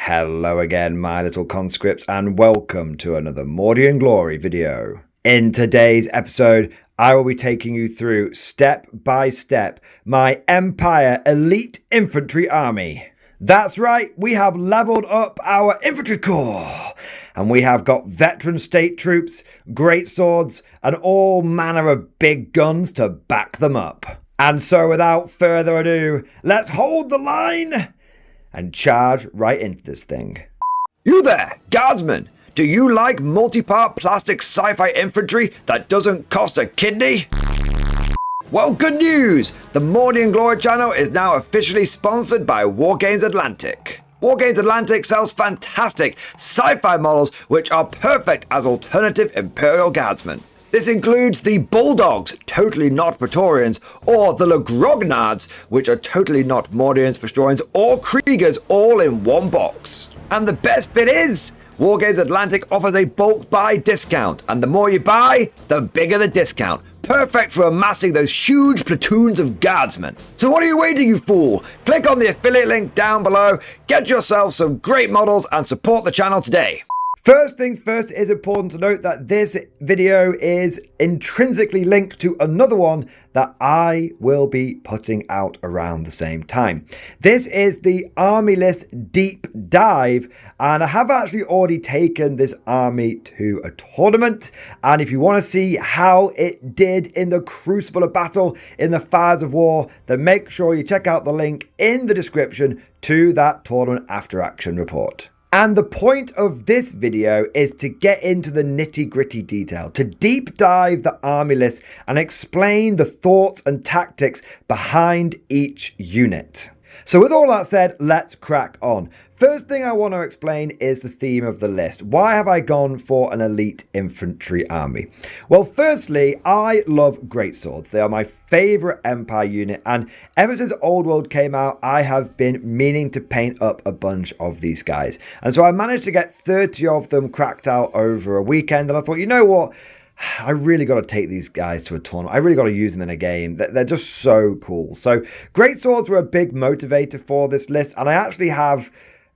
Hello again, my little conscripts, and welcome to another Mordian Glory video. In today's episode, I will be taking you through step by step my Empire Elite Infantry army. That's right, we have leveled up our infantry corps, and we have got veteran state troops, great swords, and all manner of big guns to back them up. And so without further ado, let's hold the line and charge right into this thing. You there, guardsmen! Do you like multi-part plastic sci-fi infantry that doesn't cost a kidney? Well, good news! The Mordian Glory channel is now officially sponsored by Wargames Atlantic. Wargames Atlantic sells fantastic sci-fi models which are perfect as alternative Imperial Guardsmen. This includes the Bulldogs, totally not Praetorians, or the Grognards, which are totally not Mordians, Vestorians, or Kriegers, all in one box. And the best bit is, Wargames Atlantic offers a bulk buy discount, and the more you buy, the bigger the discount. Perfect for amassing those huge platoons of guardsmen. So what are you waiting, you fool? Click on the affiliate link down below, get yourself some great models, and support the channel today. First things first, it is important to note that this video is intrinsically linked to another one that I will be putting out around the same time. This is the Army List Deep Dive, and I have actually already taken this army to a tournament, and if you want to see how it did in the crucible of battle, in the fires of war, then make sure you check out the link in the description to that tournament after action report. And the point of this video is to get into the nitty-gritty detail, to deep dive the army list and explain the thoughts and tactics behind each unit. So with all that said, let's crack on. First thing I want to explain is the theme of the list. Why have I gone for an elite infantry army? Well, firstly, I love greatswords. They are my favorite Empire unit, and ever since Old World came out, I have been meaning to paint up a bunch of these guys. And so I managed to get 30 of them cracked out over a weekend, and I thought, you know what? I really got to take these guys to a tournament. I really got to use them in a game. They're just so cool. So greatswords were a big motivator for this list, and I actually have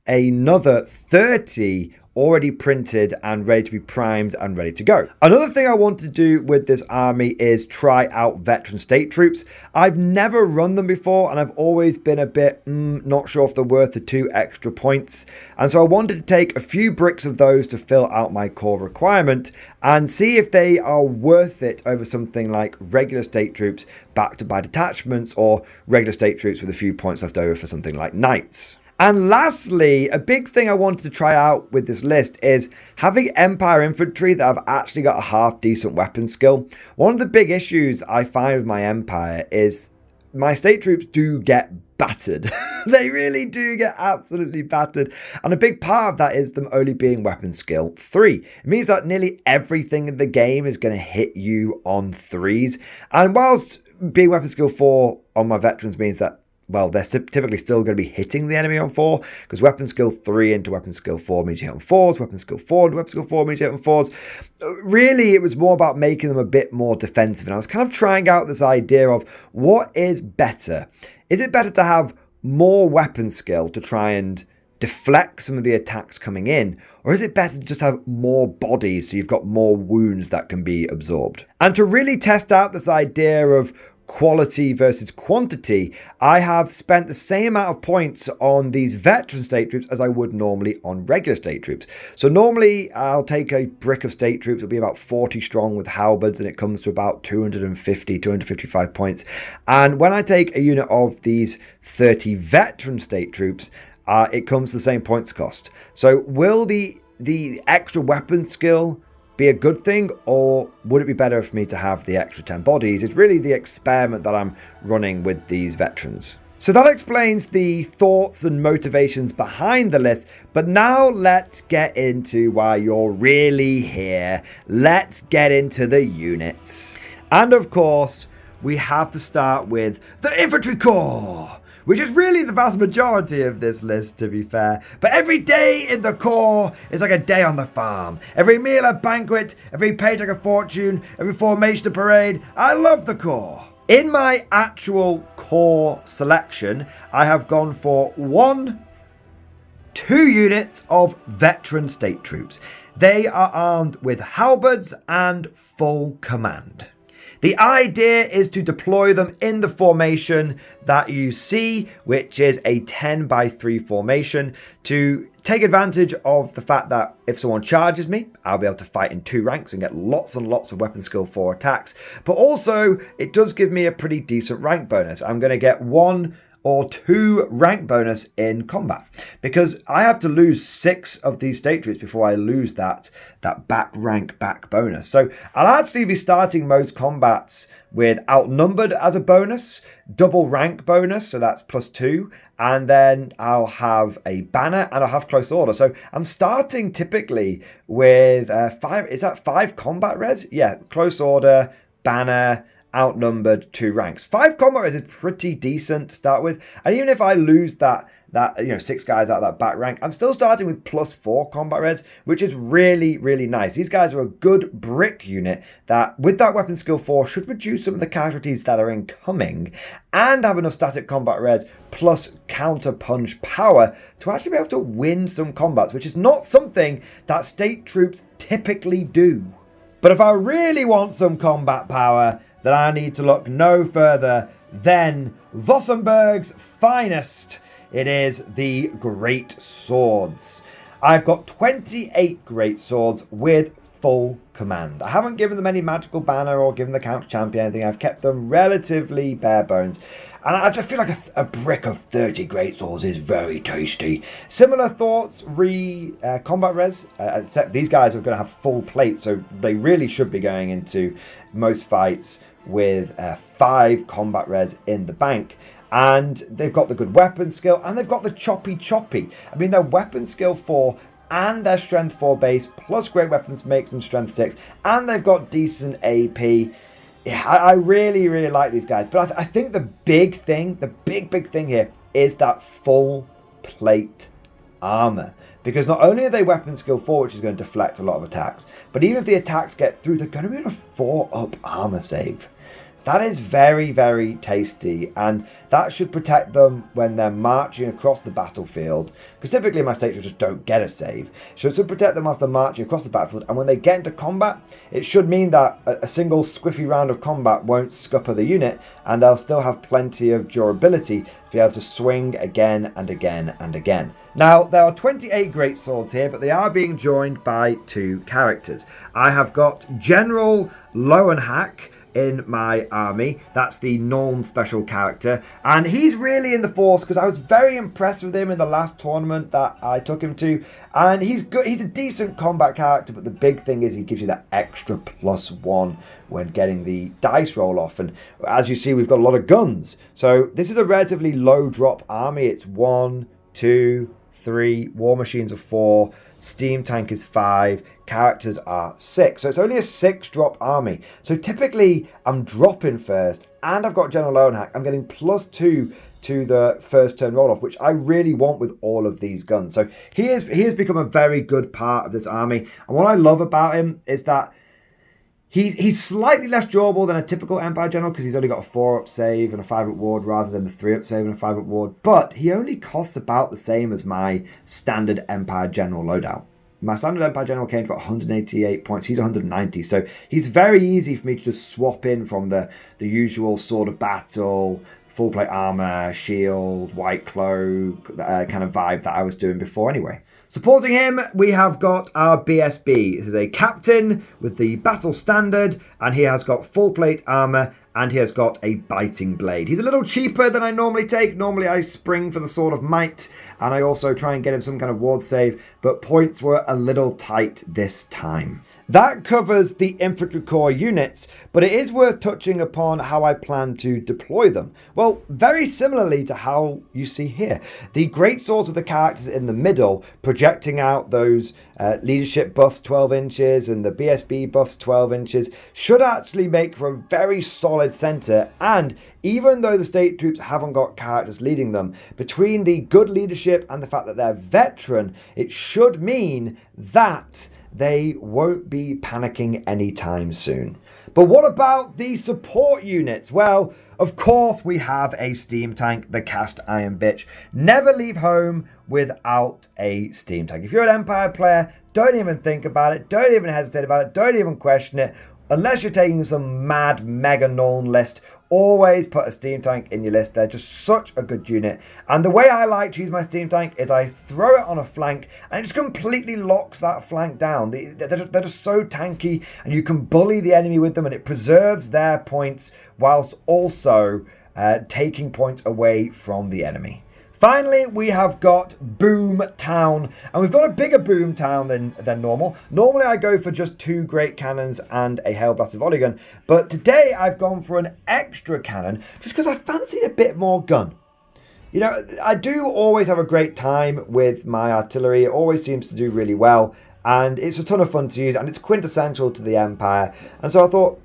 another 30 already printed and ready to be primed and ready to go. Another thing I want to do with this army is try out veteran state troops. I've never run them before, and I've always been a bit not sure if they're worth the 2 extra points. And so I wanted to take a few bricks of those to fill out my core requirement and see if they are worth it over something like regular state troops backed by detachments, or regular state troops with a few points left over for something like knights. And lastly, a big thing I wanted to try out with this list is having Empire infantry that have actually got a half decent weapon skill. One of the big issues I find with my Empire is my state troops do get battered. They really do get absolutely battered. And a big part of that is them only being weapon skill 3. It means that nearly everything in the game is going to hit you on 3s. And whilst being weapon skill 4 on my veterans means that, well, they're typically still going to be hitting the enemy on 4, because weapon skill 3 into weapon skill 4 means you hit on 4s, weapon skill 4 into weapon skill 4 means you hit on 4s. Really, it was more about making them a bit more defensive, and I was kind of trying out this idea of what is better. Is it better to have more weapon skill to try and deflect some of the attacks coming in, or is it better to just have more bodies so you've got more wounds that can be absorbed? And to really test out this idea of quality versus quantity, I have spent the same amount of points on these veteran state troops as I would normally on regular state troops. So normally I'll take a brick of state troops, it'll be about 40 strong with halberds, and it comes to about 255 points. And when I take a unit of these 30 veteran state troops, it comes to the same points cost. So will the extra weapon skill be a good thing, or would it be better for me to have the extra 10 bodies? It's really the experiment that I'm running with these veterans. So that explains the thoughts and motivations behind the list, but now let's get into why you're really here. Let's get into the units. And of course, we have to start with the infantry corps, which is really the vast majority of this list, to be fair. But every day in the corps is like a day on the farm. Every meal a banquet, every paycheck a fortune, every formation a parade. I love the corps. In my actual core selection, I have gone for 1 2 units of veteran state troops. They are armed with halberds and full command. The idea is to deploy them in the formation that you see, which is a 10x3 formation, to take advantage of the fact that if someone charges me, I'll be able to fight in 2 ranks and get lots and lots of weapon skill 4 attacks. But also, it does give me a pretty decent rank bonus. I'm going to get 1 or 2 rank bonus in combat, because I have to lose 6 of these state troops before I lose that back rank back bonus. So I'll actually be starting most combats with outnumbered as a bonus, double rank bonus, so that's +2, and then I'll have a banner and I'll have close order. So I'm starting typically with 5, is that 5 combat res? Yeah, close order, banner, outnumbered, 2 ranks. 5 combat res is pretty decent to start with, and even if I lose that 6 guys out of that back rank, I'm still starting with +4 combat res, which is really, really nice. These guys are a good brick unit that, with that weapon skill 4, should reduce some of the casualties that are incoming and have enough static combat res plus counter punch power to actually be able to win some combats, which is not something that state troops typically do. But if I really want some combat power, then I need to look no further than Vossenberg's finest. It is the Great Swords. I've got 28 Great Swords with full command. I haven't given them any magical banner or given the counter champion anything. I've kept them relatively bare bones. And I just feel like a brick of 30 Great Swords is very tasty. Similar thoughts combat res, except these guys are going to have full plate, so they really should be going into most fights with 5 combat res in the bank. And they've got the good weapon skill, and they've got the choppy. I mean, their weapon skill 4 and their strength 4 base plus great weapons makes them strength 6, and they've got decent AP. Yeah, I really, really like these guys. But I think the big thing, the big thing here is that full plate armor. Because not only are they weapon skill 4, which is going to deflect a lot of attacks, but even if the attacks get through, they're going to be on a 4-up armor save. That is very, very tasty, and that should protect them when they're marching across the battlefield, because typically my state troops just don't get a save. So it should protect them as they're marching across the battlefield, and when they get into combat, it should mean that a single squiffy round of combat won't scupper the unit, and they'll still have plenty of durability to be able to swing again and again and again. Now, there are 28 Great Swords here, but they are being joined by 2 characters. I have got General Lowenhack in my army. That's the Norn special character, and he's really in the force because I was very impressed with him in the last tournament that I took him to, and he's good. He's a decent combat character, but the big thing is he gives you that extra +1 when getting the dice roll off, and as you see, we've got a lot of guns, so this is a relatively low drop army. It's 1, 2, 3, war machines are 4, steam tank is 5, characters are 6. So it's only a 6 drop army. So typically I'm dropping first, and I've got General Lowenhack. I'm getting +2 to the first turn roll off, which I really want with all of these guns. So he has become a very good part of this army. And what I love about him is that he's slightly less durable than a typical Empire General because he's only got a 4-up save and a 5-up ward rather than the 3-up save and a 5-up ward. But he only costs about the same as my standard Empire General loadout. My standard Empire General came to about 188 points. He's 190. So he's very easy for me to just swap in from the usual Sword of Battle, full plate armor, shield, white cloak, kind of vibe that I was doing before anyway. Supporting him, we have got our BSB. This is a captain with the battle standard, and he has got full plate armor, and he has got a biting blade. He's a little cheaper than I normally take. Normally I spring for the Sword of Might, and I also try and get him some kind of ward save, but points were a little tight this time. That covers the infantry core units, but it is worth touching upon how I plan to deploy them. Well, very similarly to how you see here. The great swords of the characters in the middle, projecting out those leadership buffs 12 inches and the BSB buffs 12 inches, should actually make for a very solid center. And even though the state troops haven't got characters leading them, between the good leadership and the fact that they're veteran, it should mean that they won't be panicking anytime soon. But what about the support units? Well, of course we have a steam tank, the cast iron bitch. Never leave home without a steam tank. If you're an Empire player, don't even think about it. Don't even hesitate about it. Don't even question it. Unless you're taking some mad mega Nuln list, always put a steam tank in your list. They're just such a good unit. And the way I like to use my steam tank is I throw it on a flank and it just completely locks that flank down. They're just so tanky and you can bully the enemy with them and it preserves their points whilst also taking points away from the enemy. Finally, we have got Boom Town, and we've got a bigger Boom Town than normal. Normally, I go for just 2 great cannons and a Hellblaster volley gun, but today I've gone for an extra cannon just because I fancied a bit more gun. You know, I do always have a great time with my artillery. It always seems to do really well, and it's a ton of fun to use, and it's quintessential to the Empire. And so I thought,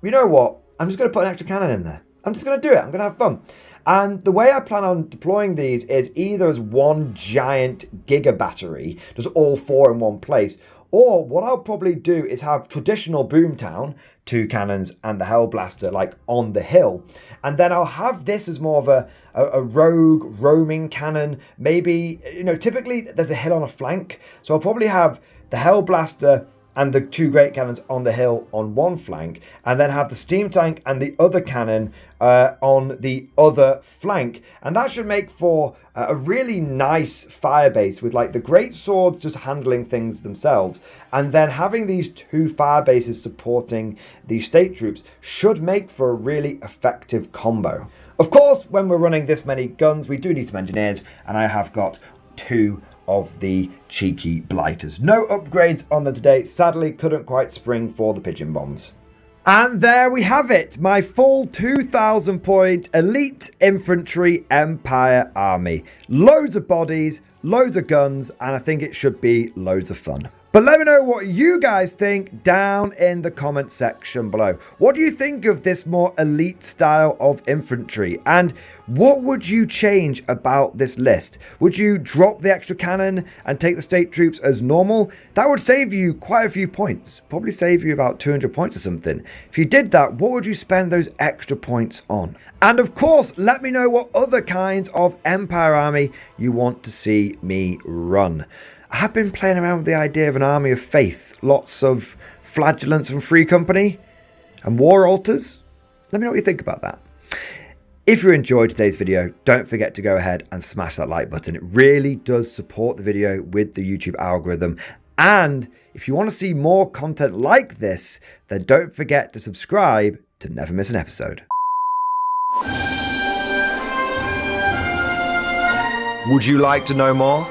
you know what? I'm just going to put an extra cannon in there. I'm just going to do it. I'm going to have fun. And the way I plan on deploying these is either as one giant giga battery, just all 4 in one place, or what I'll probably do is have traditional Boomtown, 2 cannons and the Hellblaster like on the hill. And then I'll have this as more of a rogue roaming cannon. Maybe, you know, typically there's a hill on a flank. So I'll probably have the Hellblaster and the 2 great cannons on the hill on one flank, and then have the steam tank and the other cannon on the other flank. And that should make for a really nice fire base with like the great swords just handling things themselves, and then having these 2 fire bases supporting the state troops should make for a really effective combo. Of course, when we're running this many guns, we do need some engineers, and I have got 2 of the cheeky blighters. No upgrades on them today. Sadly, couldn't quite spring for the pigeon bombs. And there we have it. My full 2,000 point elite infantry Empire army. Loads of bodies, loads of guns, and I think it should be loads of fun. But let me know what you guys think down in the comment section below. What do you think of this more elite style of infantry? And what would you change about this list? Would you drop the extra cannon and take the state troops as normal? That would save you quite a few points. Probably save you about 200 points or something. If you did that, what would you spend those extra points on? And of course, let me know what other kinds of Empire army you want to see me run. I have been playing around with the idea of an army of faith. Lots of flagellants and free company and war altars. Let me know what you think about that. If you enjoyed today's video, don't forget to go ahead and smash that like button. It really does support the video with the YouTube algorithm. And if you want to see more content like this, then don't forget to subscribe to never miss an episode. Would you like to know more?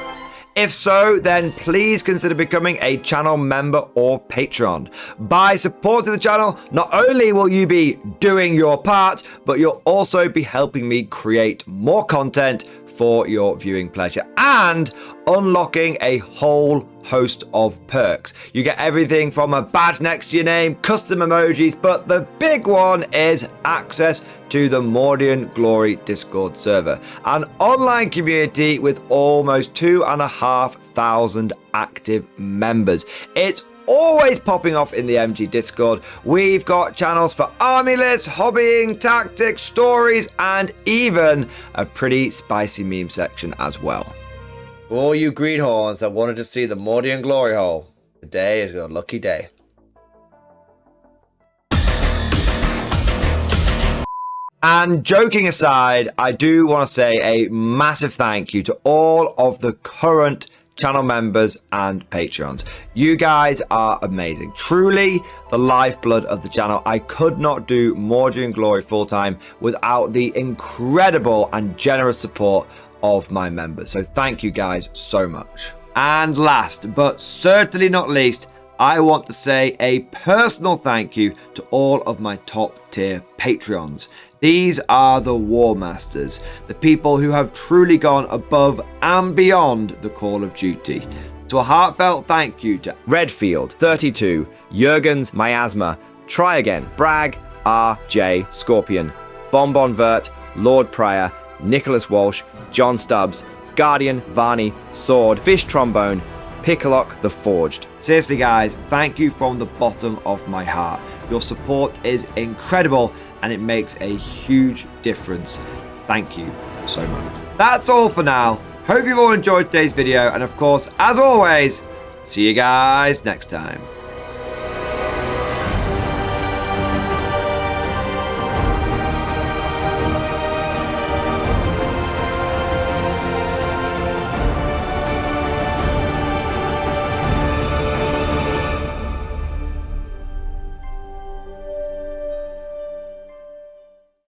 If so, then please consider becoming a channel member or patron. By supporting the channel, not only will you be doing your part, but you'll also be helping me create more content for your viewing pleasure and unlocking a whole host of perks. You get everything from a badge next to your name, custom emojis, but the big one is access to the Mordian Glory Discord server, an online community with almost 2,500 active members. It's always popping off in the MG Discord. We've got channels for army lists, hobbying, tactics, stories, and even a pretty spicy meme section as well. For all you greenhorns that wanted to see the Mordian glory hole, today is your lucky day. And joking aside, I do want to say a massive thank you to all of the current channel members and patrons. You guys are amazing. Truly the lifeblood of the channel. I could not do Mordian Glory full time without the incredible and generous support of my members. So thank you guys so much. And last but certainly not least, I want to say a personal thank you to all of my top tier Patreons. These are the War Masters, the people who have truly gone above and beyond the call of duty. So a heartfelt thank you to Redfield, 32, Jurgens, Miasma, Try Again, Bragg, RJ, Scorpion, Bonbon Vert, Lord Pryor, Nicholas Walsh, John Stubbs, Guardian, Varney, Sword, Fish Trombone, Pickalock the Forged. Seriously guys, thank you from the bottom of my heart. Your support is incredible and it makes a huge difference. Thank you so much. That's all for now. Hope you've all enjoyed today's video, and of course, as always, see you guys next time.